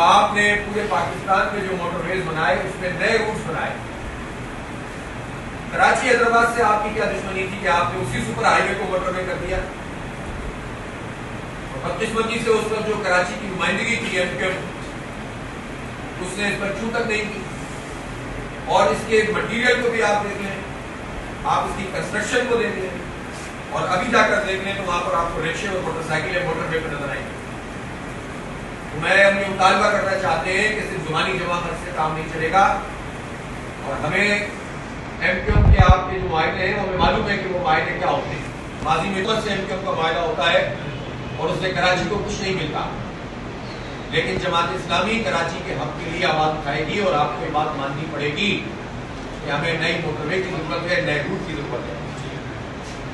آپ نے پورے پاکستان میں جو موٹر ویز بنائے اس میں نئے روٹس بنائے. کراچی حیدرآباد سے آپ کی کیا دشمنی تھی کہ آپ نے اسی سپر ہائی وے کو موٹر وے کر دیا؟ بدقسمتی سے اس پر جو کراچی کی نمائندگی تھی ایم کیو اس نے اس پر چھو تک نہیں کی. اور اس کے مٹیریل کو بھی آپ دیکھ لیں, آپ اس کی کنسٹرکشن کو دیکھ لیں, اور ابھی جا کر دیکھ لیں تو وہاں پر آپ کو رکشے اور موٹر سائیکلیں موٹر وے پہ نظر آئیں گے. میں ہم یہ مطالبہ کرنا چاہتے ہیں کہ صرف زبانی جمع خرچ سے کام نہیں چلے گا, اور ہمیں ایم کیو ایم کے آپ کے جو معاہدے ہیں ہمیں معلوم ہے کہ وہ معاہدے کیا ہوتے ہیں. ماضی میں سے ایم کیو ایم کا معاہدہ ہوتا ہے اور اس سے کراچی کو کچھ نہیں ملتا, لیکن جماعت اسلامی کراچی کے حق کے لیے آواز اٹھائے گی, اور آپ کو یہ بات ماننی پڑے گی کہ ہمیں نئی موٹر وے کی ضرورت ہے, نئے روٹ کی ضرورت ہے.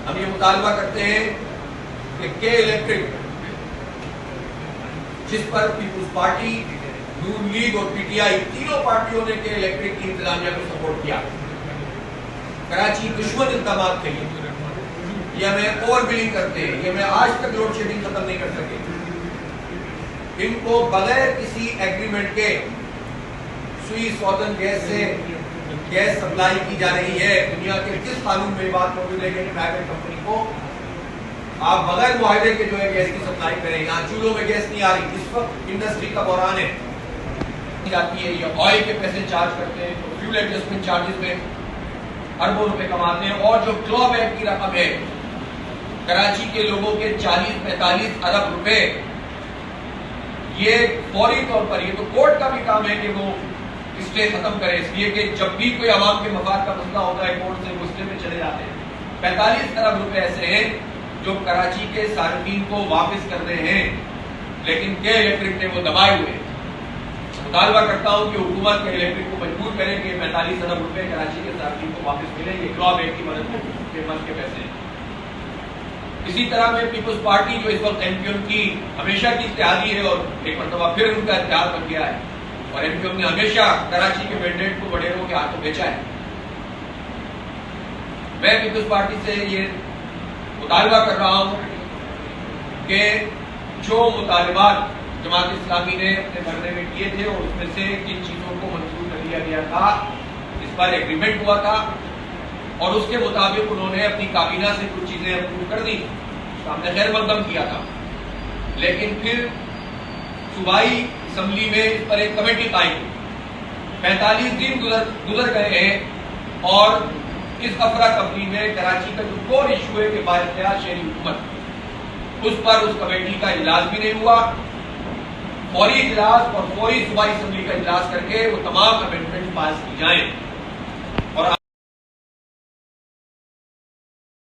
ہم یہ مطالبہ کرتے ہیں کہ کے الیکٹرک, جس پر پیپلز پارٹی, نون لیگ اور پی ٹی آئی تینوں پارٹیوں نے کے الیکٹرک کی انتظامیہ کو سپورٹ کیا, کراچی دشمن اقدامات کے لیے یہ ہمیں اوور بلنگ کرتے ہیں, یہ ہمیں آج تک لوڈ شیڈنگ ختم نہیں کر سکے. ان کو بغیر کسی ایگریمنٹ کے سوئی سوتن گیس سے گیس سپلائی کی جا رہی ہے. دنیا کے کس قانون میں بات موجود ہے کہ پرائیویٹ کمپنی کو آپ بغیر معاہدے کے جو ہے گیس کی سپلائی کریں؟ یہاں چولہوں میں گیس نہیں آ رہی. اس وقت انڈسٹری کا بحران ہے, جاتی ہے یہ آئل کے پیسے چارج کرتے ہیں, تو فیول ایڈجسٹمنٹ چارجز میں اربوں روپے کماتے ہیں, اور جو کلو بیک کی رقم ہے کراچی کے لوگوں کے 40-45 ارب روپے, یہ فوری طور پر, یہ تو کورٹ کا بھی کام ہے کہ وہ اسٹے ختم کرے, اس لیے کہ جب بھی کوئی عوام کے مفاد کا مسئلہ ہوتا ہے کورٹ سے وہ اسٹے میں چلے جاتے ہیں. 45 ارب روپے ایسے ہیں جو کراچی کے صارفین کو واپس کر رہے ہیں, لیکن کے الیکٹرک نے وہ دبائے ہوئے. مطالبہ کرتا ہوں کہ حکومت کے الیکٹرک کو مجبور کرے کہ 45 ارب روپے کراچی کے صارفین کو واپس ملے. یہ کلو بیک کی مدد کے من کے پیسے ہیں. اسی طرح میں پیپلز پارٹی جو اس وقت ایم کیو ایم کی ہمیشہ کی اتحادی ہے, اور ایک مرتبہ پھر ان کا اتحاد بن گیا ہے, اور ایم کیو ایم نے ہمیشہ کراچی کے مینڈیٹ کو وڈیروں کے ہاتھوں بیچا ہے. میں پیپلز پارٹی سے یہ مطالبہ کر رہا ہوں کہ جو مطالبات جماعت اسلامی نے اپنے دھرنے میں کیے تھے, اور اس میں سے کن چیزوں کو منظور کر لیا گیا تھا, اس پر ایگریمنٹ ہوا تھا, اور اس کے مطابق انہوں نے اپنی کابینہ سے کچھ چیزیں اپروو کر دی, ہم نے خیر مقدم کیا تھا, لیکن پھر صوبائی اسمبلی میں اس پر ایک کمیٹی قائم ہوئی. 45 دن گزر گئے ہیں, اور اس افراتفری میں کراچی کا جو کور ایشو ہے کہ بااختیار شہری حکومت, اس پر اس کمیٹی کا اجلاس بھی نہیں ہوا. فوری اجلاس اور فوری صوبائی اسمبلی کا اجلاس کر کے وہ تمام امینڈمنٹ پاس کی جائیں.